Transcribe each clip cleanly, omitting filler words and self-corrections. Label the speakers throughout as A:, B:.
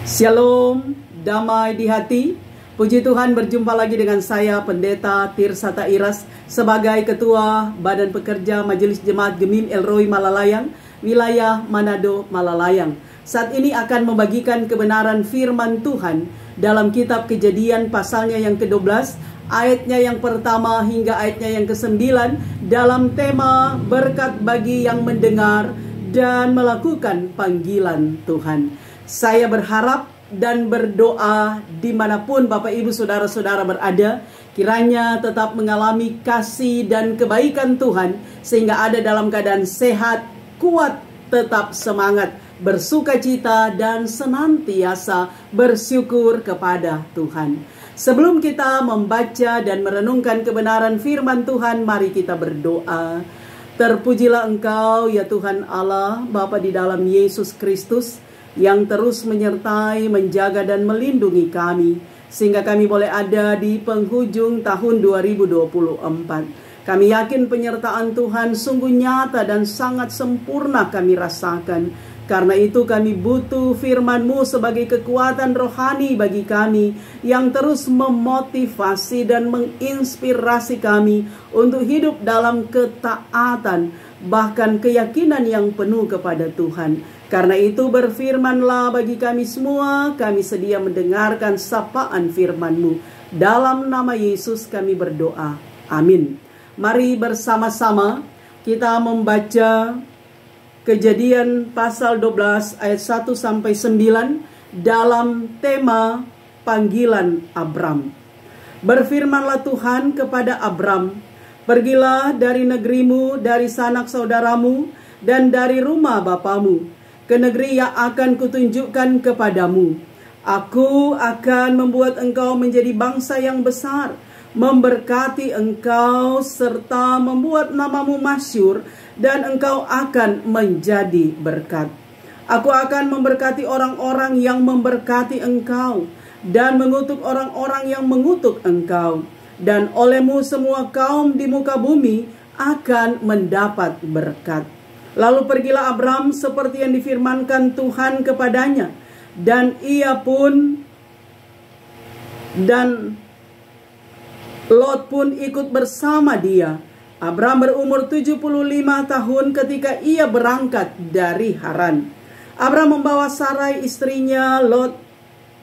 A: Shalom, damai di hati. Puji Tuhan, berjumpa lagi dengan saya Pendeta Tirsa Tairas sebagai Ketua Badan Pekerja Majelis Jemaat Gemim Elroy Malalayang, wilayah Manado Malalayang. Saat ini akan membagikan kebenaran firman Tuhan dalam kitab Kejadian pasalnya yang ke-12, ayatnya yang pertama hingga ayatnya yang ke-9 dalam tema berkat bagi yang mendengar dan melakukan panggilan Tuhan. Saya berharap dan berdoa dimanapun Bapak Ibu Saudara-saudara berada, kiranya tetap mengalami kasih dan kebaikan Tuhan sehingga ada dalam keadaan sehat, kuat, tetap semangat, bersukacita dan senantiasa bersyukur kepada Tuhan. Sebelum kita membaca dan merenungkan kebenaran firman Tuhan, mari kita berdoa. Terpujilah Engkau ya Tuhan Allah, Bapa di dalam Yesus Kristus, yang terus menyertai, menjaga dan melindungi kami sehingga kami boleh ada di penghujung tahun 2024. Kami yakin penyertaan Tuhan sungguh nyata dan sangat sempurna kami rasakan. Karena itu kami butuh firman-Mu sebagai kekuatan rohani bagi kami yang terus memotivasi dan menginspirasi kami untuk hidup dalam ketaatan, bahkan keyakinan yang penuh kepada Tuhan. Karena itu berfirmanlah bagi kami semua, kami sedia mendengarkan sapaan firman-Mu. Dalam nama Yesus kami berdoa. Amin. Mari bersama-sama kita membaca Kejadian pasal 12 ayat 1 sampai 9 dalam tema panggilan Abram. Berfirmanlah Tuhan kepada Abram, "Pergilah dari negerimu, dari sanak saudaramu, dan dari rumah bapamu, ke negeri yang akan kutunjukkan kepadamu. Aku akan membuat engkau menjadi bangsa yang besar, memberkati engkau serta membuat namamu masyhur, dan engkau akan menjadi berkat. Aku akan memberkati orang-orang yang memberkati engkau, dan mengutuk orang-orang yang mengutuk engkau. Dan olehmu semua kaum di muka bumi akan mendapat berkat." Lalu pergilah Abram seperti yang difirmankan Tuhan kepadanya, dan Lot pun ikut bersama dia. Abram berumur 75 tahun ketika ia berangkat dari Haran. Abram membawa Sarai istrinya, Lot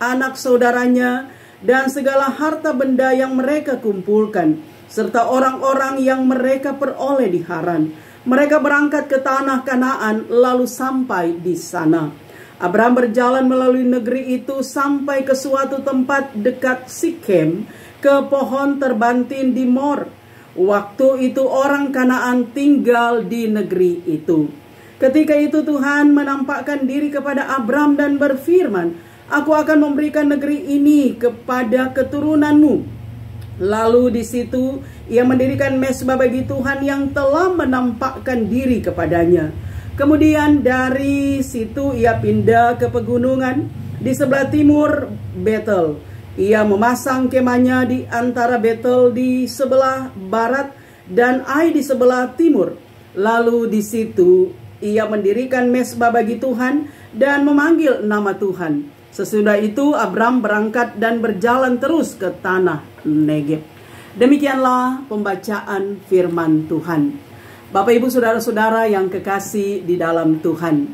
A: anak saudaranya, dan segala harta benda yang mereka kumpulkan, serta orang-orang yang mereka peroleh di Haran. Mereka berangkat ke tanah Kanaan lalu sampai di sana. Abram berjalan melalui negeri itu sampai ke suatu tempat dekat Sikem, ke pohon terbantin di Mor. Waktu itu orang Kanaan tinggal di negeri itu. Ketika itu Tuhan menampakkan diri kepada Abram dan berfirman, "Aku akan memberikan negeri ini kepada keturunanmu." Lalu di situ ia mendirikan mezbah bagi Tuhan yang telah menampakkan diri kepadanya. Kemudian dari situ ia pindah ke pegunungan di sebelah timur Betel. Ia memasang kemahnya di antara Betel di sebelah barat dan Ai di sebelah timur. Lalu di situ ia mendirikan mezbah bagi Tuhan dan memanggil nama Tuhan. Sesudah itu Abram berangkat dan berjalan terus ke tanah Negeb. Demikianlah pembacaan firman Tuhan. Bapak Ibu Saudara-saudara yang kekasih di dalam Tuhan,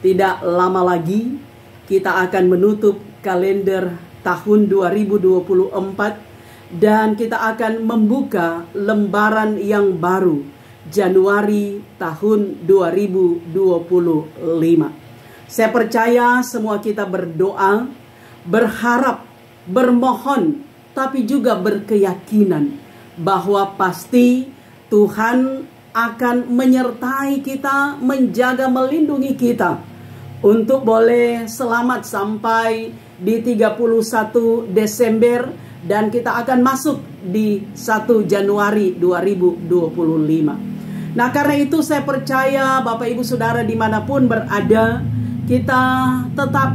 A: tidak lama lagi kita akan menutup kalender tahun 2024 dan kita akan membuka lembaran yang baru Januari tahun 2025. Saya percaya semua kita berdoa, berharap, bermohon, tapi juga berkeyakinan bahwa pasti Tuhan akan menyertai kita, menjaga, melindungi kita untuk boleh selamat sampai di 31 Desember dan kita akan masuk di 1 Januari 2025. Nah, karena itu saya percaya Bapak Ibu Saudara dimanapun berada, kita tetap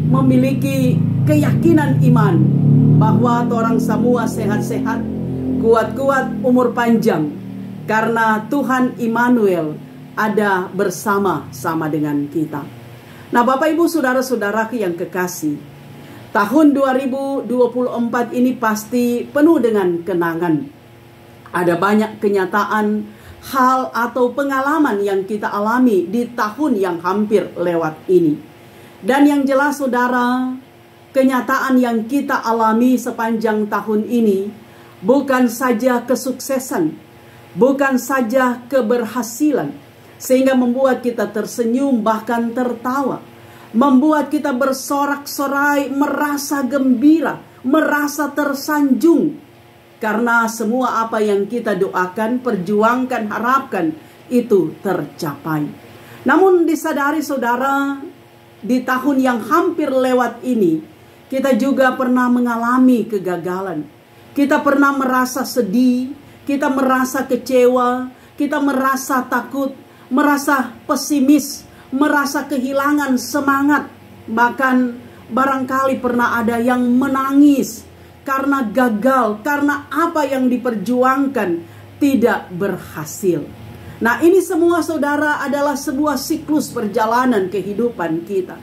A: memiliki keyakinan iman bahwa orang semua sehat-sehat, kuat-kuat, umur panjang, karena Tuhan Immanuel ada bersama-sama dengan kita. Nah, Bapak Ibu saudara-saudara yang kekasih, tahun 2024 ini pasti penuh dengan kenangan. Ada banyak kenyataan, hal atau pengalaman yang kita alami di tahun yang hampir lewat ini. Dan yang jelas saudara, kenyataan yang kita alami sepanjang tahun ini bukan saja kesuksesan, bukan saja keberhasilan, sehingga membuat kita tersenyum bahkan tertawa, membuat kita bersorak-sorai, merasa gembira, merasa tersanjung, karena semua apa yang kita doakan, perjuangkan, harapkan itu tercapai. Namun disadari saudara, di tahun yang hampir lewat ini, kita juga pernah mengalami kegagalan. Kita pernah merasa sedih, kita merasa kecewa, kita merasa takut, merasa pesimis, merasa kehilangan semangat. Bahkan barangkali pernah ada yang menangis karena gagal, karena apa yang diperjuangkan tidak berhasil. Nah, ini semua saudara adalah sebuah siklus perjalanan kehidupan kita.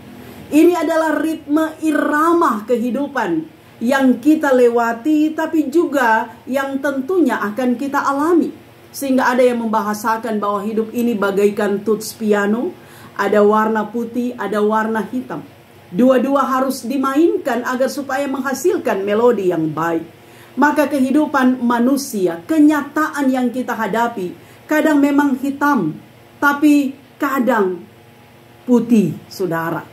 A: Ini adalah ritme irama kehidupan yang kita lewati, tapi juga yang tentunya akan kita alami. Sehingga ada yang membahasakan bahwa hidup ini bagaikan tuts piano, ada warna putih, ada warna hitam. Dua-dua harus dimainkan agar supaya menghasilkan melodi yang baik. Maka kehidupan manusia, kenyataan yang kita hadapi, kadang memang hitam, tapi kadang putih, saudara.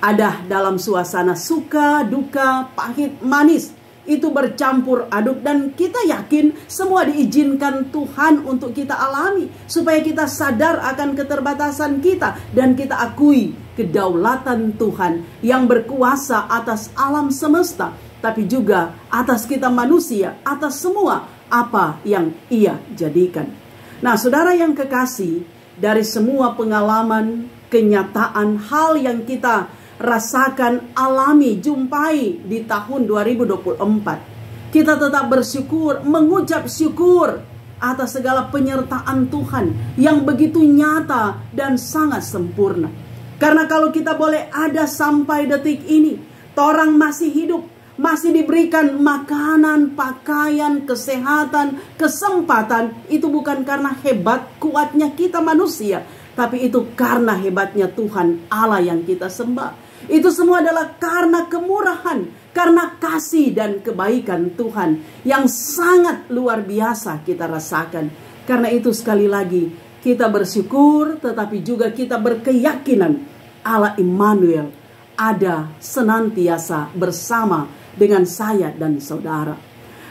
A: Ada dalam suasana suka, duka, pahit, manis. Itu bercampur aduk dan kita yakin semua diizinkan Tuhan untuk kita alami. Supaya kita sadar akan keterbatasan kita dan kita akui kedaulatan Tuhan yang berkuasa atas alam semesta. Tapi juga atas kita manusia, atas semua apa yang Ia jadikan. Nah, saudara yang kekasih, dari semua pengalaman, kenyataan, hal yang kita rasakan, alami, jumpai di tahun 2024, kita tetap bersyukur, mengucap syukur atas segala penyertaan Tuhan yang begitu nyata dan sangat sempurna. Karena kalau kita boleh ada sampai detik ini, orang masih hidup, masih diberikan makanan, pakaian, kesehatan, kesempatan, itu bukan karena hebat kuatnya kita manusia, tapi itu karena hebatnya Tuhan Allah yang kita sembah. Itu semua adalah karena kemurahan, karena kasih dan kebaikan Tuhan yang sangat luar biasa kita rasakan. Karena itu sekali lagi kita bersyukur, tetapi juga kita berkeyakinan Allah Immanuel ada senantiasa bersama dengan saya dan saudara.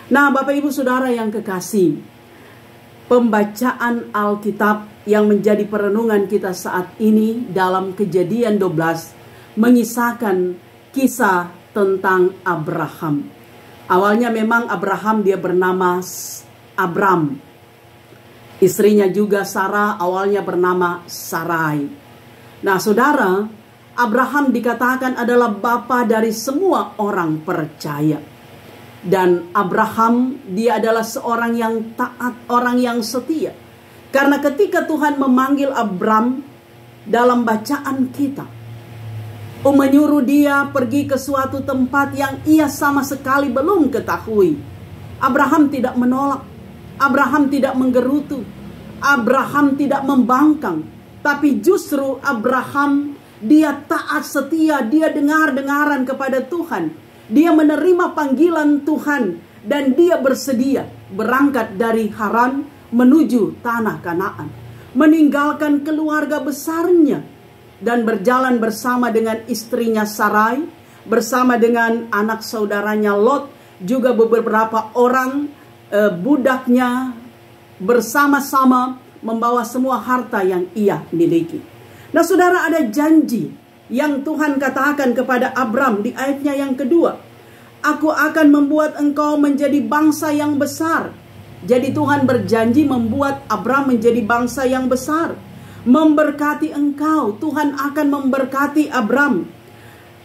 A: Nah, Bapak Ibu Saudara yang kekasih, pembacaan Alkitab yang menjadi perenungan kita saat ini dalam Kejadian 12 mengisahkan kisah tentang Abraham. Awalnya memang Abraham dia bernama Abram. Istrinya juga Sarah awalnya bernama Sarai. Nah, saudara, Abraham dikatakan adalah bapa dari semua orang percaya. Dan Abraham dia adalah seorang yang taat, orang yang setia. Karena ketika Tuhan memanggil Abram dalam bacaan kita, menyuruh dia pergi ke suatu tempat yang ia sama sekali belum ketahui, Abraham tidak menolak, Abraham tidak menggerutu, Abraham tidak membangkang, tapi justru Abraham dia taat setia, dia dengar-dengaran kepada Tuhan, dia menerima panggilan Tuhan, dan dia bersedia berangkat dari Haran menuju tanah Kanaan, meninggalkan keluarga besarnya, dan berjalan bersama dengan istrinya Sarai, bersama dengan anak saudaranya Lot, juga beberapa orang budaknya, bersama-sama membawa semua harta yang ia miliki. Nah, saudara, ada janji yang Tuhan katakan kepada Abram di ayatnya yang kedua. Aku akan membuat engkau menjadi bangsa yang besar. Jadi Tuhan berjanji membuat Abram menjadi bangsa yang besar. Memberkati engkau, Tuhan akan memberkati Abram,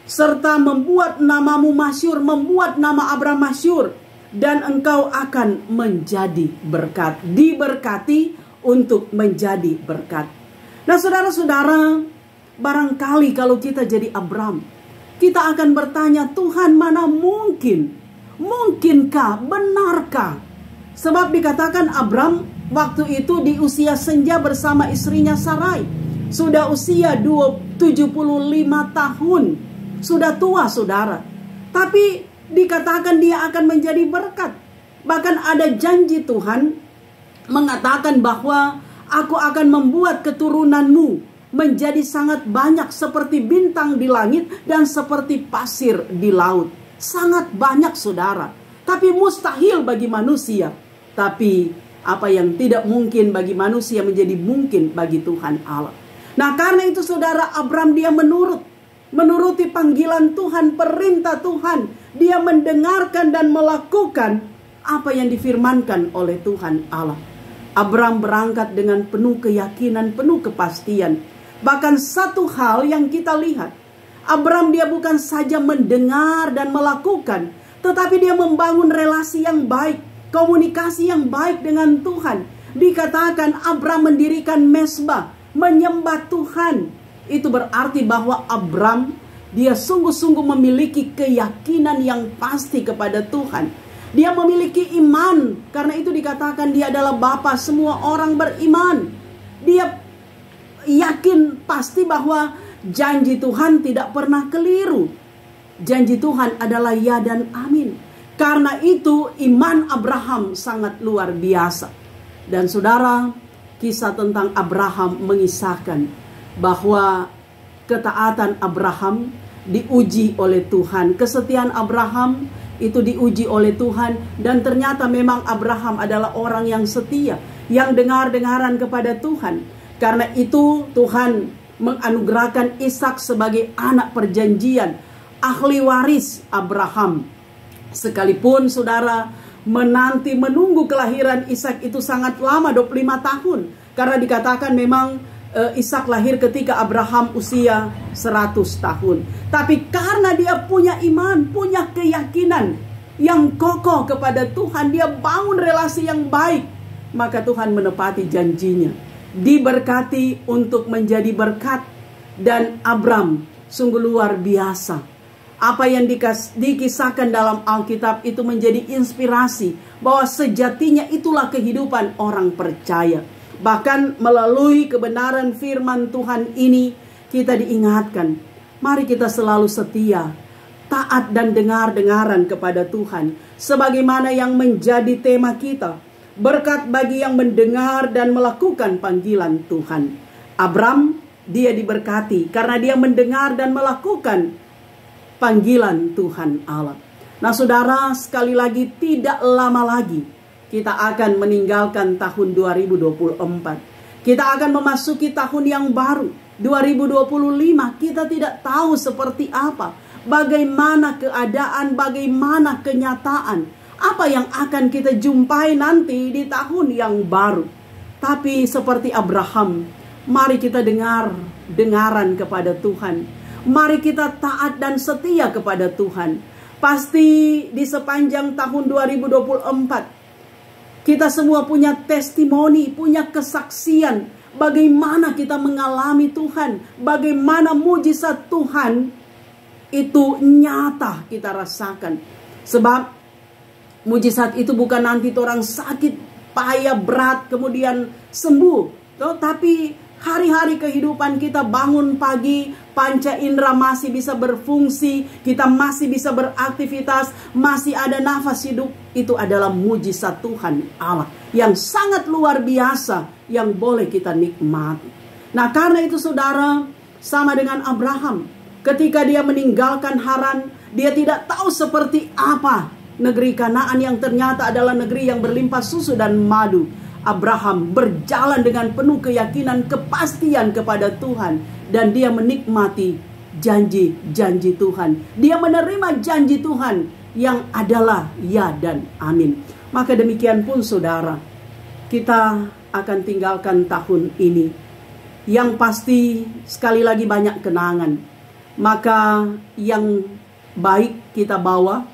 A: serta membuat namamu masyhur, membuat nama Abram masyhur, dan engkau akan menjadi berkat, diberkati untuk menjadi berkat. Nah, saudara-saudara, Barangkali kalau kita jadi Abram, kita akan bertanya, Tuhan, mana mungkin? Mungkinkah? Benarkah? Sebab dikatakan Abram waktu itu di usia senja bersama istrinya Sarai. Sudah usia 75 tahun. Sudah tua, saudara. Tapi dikatakan dia akan menjadi berkat. Bahkan ada janji Tuhan mengatakan bahwa aku akan membuat keturunanmu menjadi sangat banyak seperti bintang di langit dan seperti pasir di laut. Sangat banyak, saudara. Tapi mustahil bagi manusia. Tapi apa yang tidak mungkin bagi manusia menjadi mungkin bagi Tuhan Allah. Nah, karena itu saudara, Abram dia menuruti panggilan Tuhan, perintah Tuhan. Dia mendengarkan dan melakukan apa yang difirmankan oleh Tuhan Allah. Abram berangkat dengan penuh keyakinan, penuh kepastian. Bahkan satu hal yang kita lihat, Abram dia bukan saja mendengar dan melakukan, tetapi dia membangun relasi yang baik, komunikasi yang baik dengan Tuhan. Dikatakan Abram mendirikan mezbah, menyembah Tuhan. Itu berarti bahwa Abram dia sungguh-sungguh memiliki keyakinan yang pasti kepada Tuhan. Dia memiliki iman, karena itu dikatakan dia adalah bapa semua orang beriman. Dia yakin pasti bahwa janji Tuhan tidak pernah keliru. Janji Tuhan adalah ya dan amin. Karena itu iman Abraham sangat luar biasa. Dan saudara, kisah tentang Abraham mengisahkan bahwa ketaatan Abraham diuji oleh Tuhan. Kesetiaan Abraham itu diuji oleh Tuhan. Dan ternyata memang Abraham adalah orang yang setia, yang dengar-dengaran kepada Tuhan. Karena itu Tuhan menganugerahkan Ishak sebagai anak perjanjian, ahli waris Abraham. Sekalipun saudara menunggu kelahiran Ishak itu sangat lama, 25 tahun. Karena dikatakan memang Ishak lahir ketika Abraham usia 100 tahun. Tapi karena dia punya iman, punya keyakinan yang kokoh kepada Tuhan, dia bangun relasi yang baik, maka Tuhan menepati janjinya. Diberkati untuk menjadi berkat. Dan Abram sungguh luar biasa. Apa yang dikisahkan dalam Alkitab itu menjadi inspirasi bahwa sejatinya itulah kehidupan orang percaya. Bahkan melalui kebenaran firman Tuhan ini kita diingatkan, mari kita selalu setia, taat dan dengar-dengaran kepada Tuhan. Sebagaimana yang menjadi tema kita, berkat bagi yang mendengar dan melakukan panggilan Tuhan. Abram dia diberkati karena dia mendengar dan melakukan panggilan Tuhan Allah. Nah saudara, sekali lagi tidak lama lagi kita akan meninggalkan tahun 2024. Kita akan memasuki tahun yang baru, 2025. Kita tidak tahu seperti apa, bagaimana keadaan, bagaimana kenyataan, apa yang akan kita jumpai nanti di tahun yang baru. Tapi seperti Abraham, mari kita dengaran kepada Tuhan. Mari kita taat dan setia kepada Tuhan. Pasti di sepanjang tahun 2024 kita semua punya testimoni, punya kesaksian bagaimana kita mengalami Tuhan, bagaimana mujizat Tuhan itu nyata kita rasakan. Sebab mujizat itu bukan nanti orang sakit, payah, berat, kemudian sembuh. Tapi hari-hari kehidupan kita, bangun pagi, panca indera masih bisa berfungsi, kita masih bisa beraktivitas, masih ada nafas hidup. Itu adalah mujizat Tuhan Allah yang sangat luar biasa yang boleh kita nikmati. Nah karena itu saudara, sama dengan Abraham, ketika dia meninggalkan Haran, dia tidak tahu seperti apa negeri Kanaan yang ternyata adalah negeri yang berlimpah susu dan madu. Abraham berjalan dengan penuh keyakinan, kepastian kepada Tuhan. Dan dia menikmati janji-janji Tuhan. Dia menerima janji Tuhan yang adalah ya dan amin. Maka demikian pun saudara, kita akan tinggalkan tahun ini. Yang pasti sekali lagi banyak kenangan. Maka yang baik kita bawa,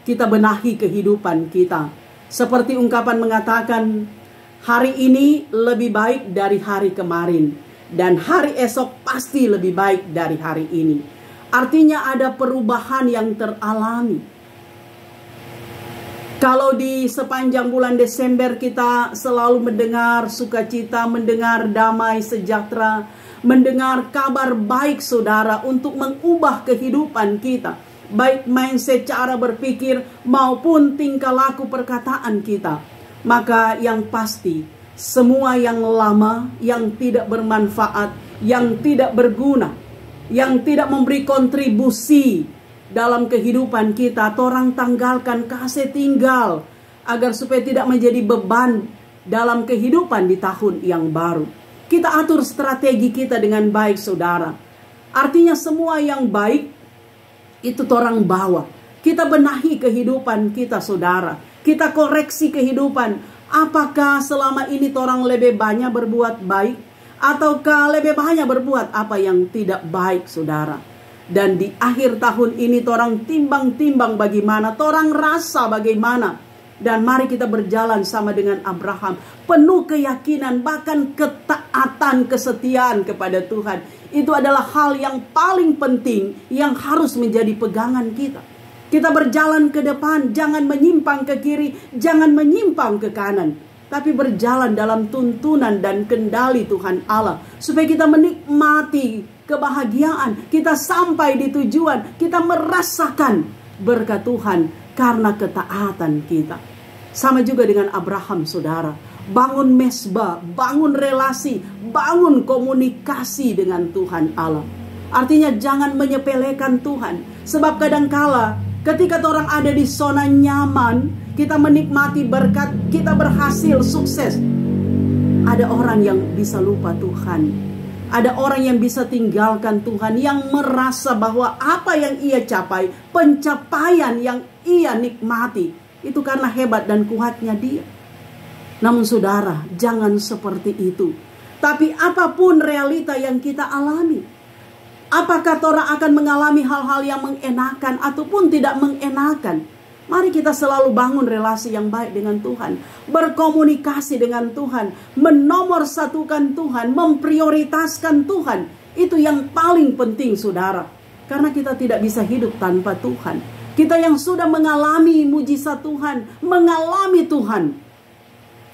A: kita benahi kehidupan kita. Seperti ungkapan mengatakan, hari ini lebih baik dari hari kemarin. Dan hari esok pasti lebih baik dari hari ini. Artinya ada perubahan yang teralami. Kalau di sepanjang bulan Desember kita selalu mendengar sukacita, mendengar damai sejahtera, mendengar kabar baik saudara untuk mengubah kehidupan kita. Baik mindset, cara berpikir maupun tingkah laku perkataan kita. Maka yang pasti semua yang lama, yang tidak bermanfaat, yang tidak berguna, yang tidak memberi kontribusi dalam kehidupan kita, torang tanggalkan, kasih tinggal, agar supaya tidak menjadi beban dalam kehidupan di tahun yang baru. Kita atur strategi kita dengan baik saudara. Artinya semua yang baik itu torang bawa. Kita benahi kehidupan kita saudara. Kita koreksi kehidupan. Apakah selama ini torang lebih banyak berbuat baik, ataukah lebih banyak berbuat apa yang tidak baik saudara. Dan di akhir tahun ini torang timbang-timbang bagaimana, torang rasa bagaimana. Dan mari kita berjalan sama dengan Abraham, penuh keyakinan, bahkan ketaatan, kesetiaan kepada Tuhan. Itu adalah hal yang paling penting yang harus menjadi pegangan kita. Kita berjalan ke depan, jangan menyimpang ke kiri, jangan menyimpang ke kanan. Tapi berjalan dalam tuntunan dan kendali Tuhan Allah. Supaya kita menikmati kebahagiaan, kita sampai di tujuan, kita merasakan berkat Tuhan karena ketaatan kita. Sama juga dengan Abraham saudara. Bangun mesbah, bangun relasi, bangun komunikasi dengan Tuhan Allah. Artinya jangan menyepelekan Tuhan. Sebab kadangkala ketika orang ada di zona nyaman, kita menikmati berkat, kita berhasil, sukses. Ada orang yang bisa lupa Tuhan. Ada orang yang bisa tinggalkan Tuhan, yang merasa bahwa apa yang ia capai, pencapaian yang ia nikmati, itu karena hebat dan kuatnya dia. Namun saudara, jangan seperti itu. Tapi apapun realita yang kita alami, apakah orang akan mengalami hal-hal yang mengenakan ataupun tidak mengenakan, mari kita selalu bangun relasi yang baik dengan Tuhan, berkomunikasi dengan Tuhan, menomorsatukan Tuhan, memprioritaskan Tuhan. Itu yang paling penting saudara. Karena kita tidak bisa hidup tanpa Tuhan. Kita yang sudah mengalami mujizat Tuhan, mengalami Tuhan,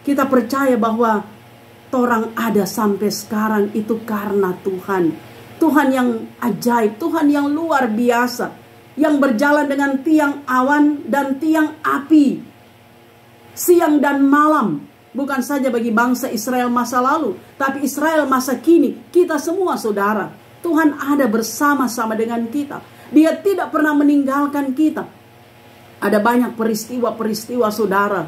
A: kita percaya bahwa orang ada sampai sekarang itu karena Tuhan. Tuhan yang ajaib, Tuhan yang luar biasa, yang berjalan dengan tiang awan dan tiang api, siang dan malam. Bukan saja bagi bangsa Israel masa lalu, tapi Israel masa kini, kita semua saudara. Tuhan ada bersama-sama dengan kita. Dia tidak pernah meninggalkan kita. Ada banyak peristiwa-peristiwa saudara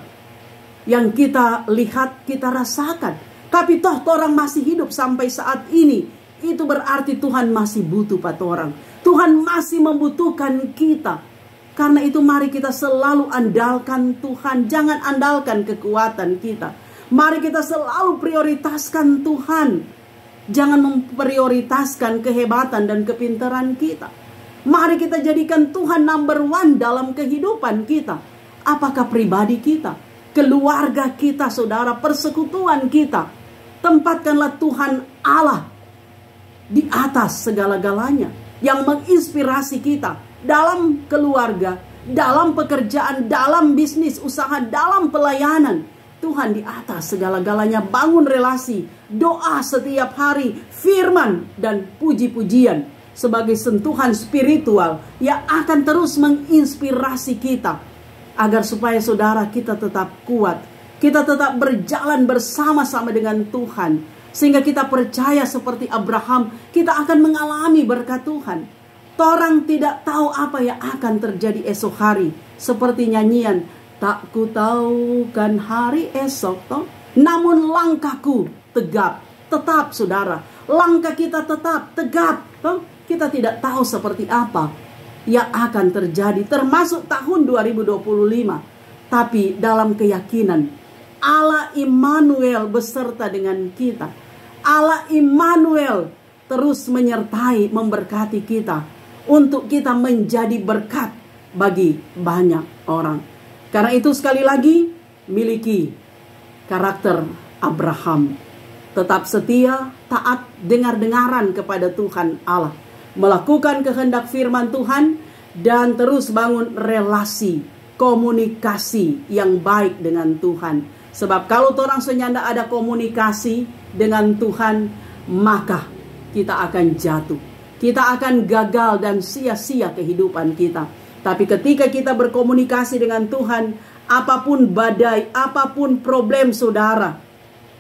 A: yang kita lihat, kita rasakan. Tapi toh orang masih hidup sampai saat ini. Itu berarti Tuhan masih butuh pada orang. Tuhan masih membutuhkan kita. Karena itu mari kita selalu andalkan Tuhan. Jangan andalkan kekuatan kita. Mari kita selalu prioritaskan Tuhan. Jangan memprioritaskan kehebatan dan kepintaran kita. Mari kita jadikan Tuhan number one dalam kehidupan kita. Apakah pribadi kita, keluarga kita saudara, persekutuan kita. Tempatkanlah Tuhan Allah di atas segala-galanya, yang menginspirasi kita dalam keluarga, dalam pekerjaan, dalam bisnis, usaha, dalam pelayanan. Tuhan di atas segala-galanya. Bangun relasi, doa setiap hari, firman dan puji-pujian sebagai sentuhan spiritual yang akan terus menginspirasi kita, agar supaya saudara kita tetap kuat, kita tetap berjalan bersama-sama dengan Tuhan. Sehingga kita percaya seperti Abraham, kita akan mengalami berkat Tuhan. Orang tidak tahu apa yang akan terjadi esok hari. Seperti nyanyian, tak ku tahu kan hari esok toh, namun langkahku tegap. Tetap saudara, langkah kita tetap tegap toh. Kita tidak tahu seperti apa yang akan terjadi, termasuk tahun 2025. Tapi dalam keyakinan, Allah Immanuel beserta dengan kita. Allah Immanuel terus menyertai, memberkati kita, untuk kita menjadi berkat bagi banyak orang. Karena itu sekali lagi, miliki karakter Abraham. tetap setia, taat, dengar-dengaran kepada Tuhan Allah, melakukan kehendak firman Tuhan, dan terus bangun relasi, komunikasi yang baik dengan Tuhan. Sebab kalau orang senyanda ada komunikasi dengan Tuhan, maka kita akan jatuh. Kita akan gagal dan sia-sia kehidupan kita. Tapi ketika kita berkomunikasi dengan Tuhan, apapun badai, apapun problem saudara,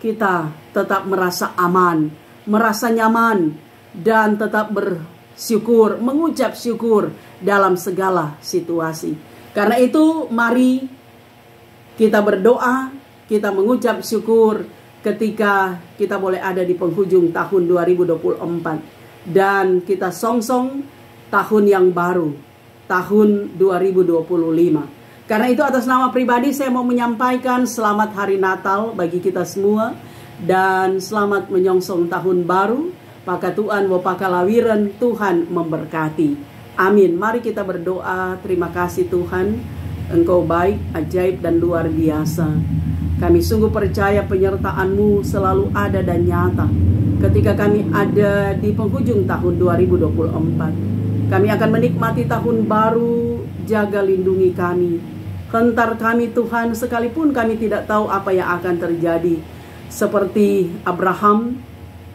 A: kita tetap merasa aman, merasa nyaman, dan tetap bersyukur, mengucap syukur dalam segala situasi. Karena itu mari kita berdoa, kita mengucap syukur ketika kita boleh ada di penghujung tahun 2024. Dan kita songsong tahun yang baru, tahun 2025. Karena itu atas nama pribadi saya mau menyampaikan selamat hari Natal bagi kita semua. Dan selamat menyongsong tahun baru. Maka Tuhan wapakalawiran, Tuhan memberkati. Amin. Mari kita berdoa. Terima kasih Tuhan, Engkau baik, ajaib dan luar biasa. Kami sungguh percaya penyertaan-Mu selalu ada dan nyata ketika kami ada di penghujung tahun 2024. Kami akan menikmati tahun baru. Jaga lindungi kami, hentar kami Tuhan, sekalipun kami tidak tahu apa yang akan terjadi. Seperti Abraham,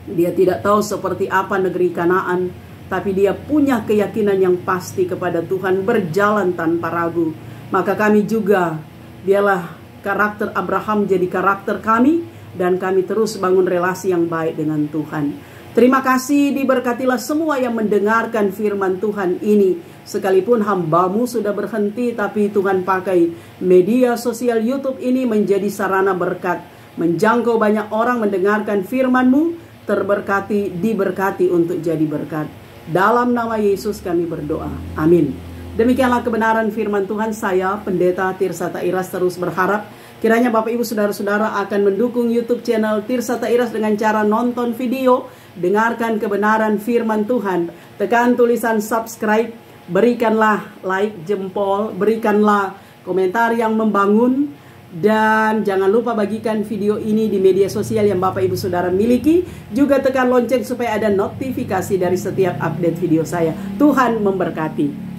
A: dia tidak tahu seperti apa negeri Kanaan, tapi dia punya keyakinan yang pasti kepada Tuhan, berjalan tanpa ragu. Maka kami juga, biarlah karakter Abraham jadi karakter kami, dan kami terus bangun relasi yang baik dengan Tuhan. Terima kasih, diberkatilah semua yang mendengarkan firman Tuhan ini. Sekalipun hamba-Mu sudah berhenti, tapi Tuhan pakai media sosial YouTube ini menjadi sarana berkat, menjangkau banyak orang mendengarkan firman-Mu. Terberkati, diberkati untuk jadi berkat. Dalam nama Yesus kami berdoa. Amin. Demikianlah kebenaran firman Tuhan. Saya Pendeta Tirsata Iras terus berharap kiranya Bapak Ibu Saudara-saudara akan mendukung YouTube channel Tirsata Iras dengan cara nonton video, dengarkan kebenaran firman Tuhan, tekan tulisan subscribe, berikanlah like, jempol, berikanlah komentar yang membangun, dan jangan lupa bagikan video ini di media sosial yang Bapak Ibu Saudara miliki. Juga tekan lonceng supaya ada notifikasi dari setiap update video saya. Tuhan memberkati.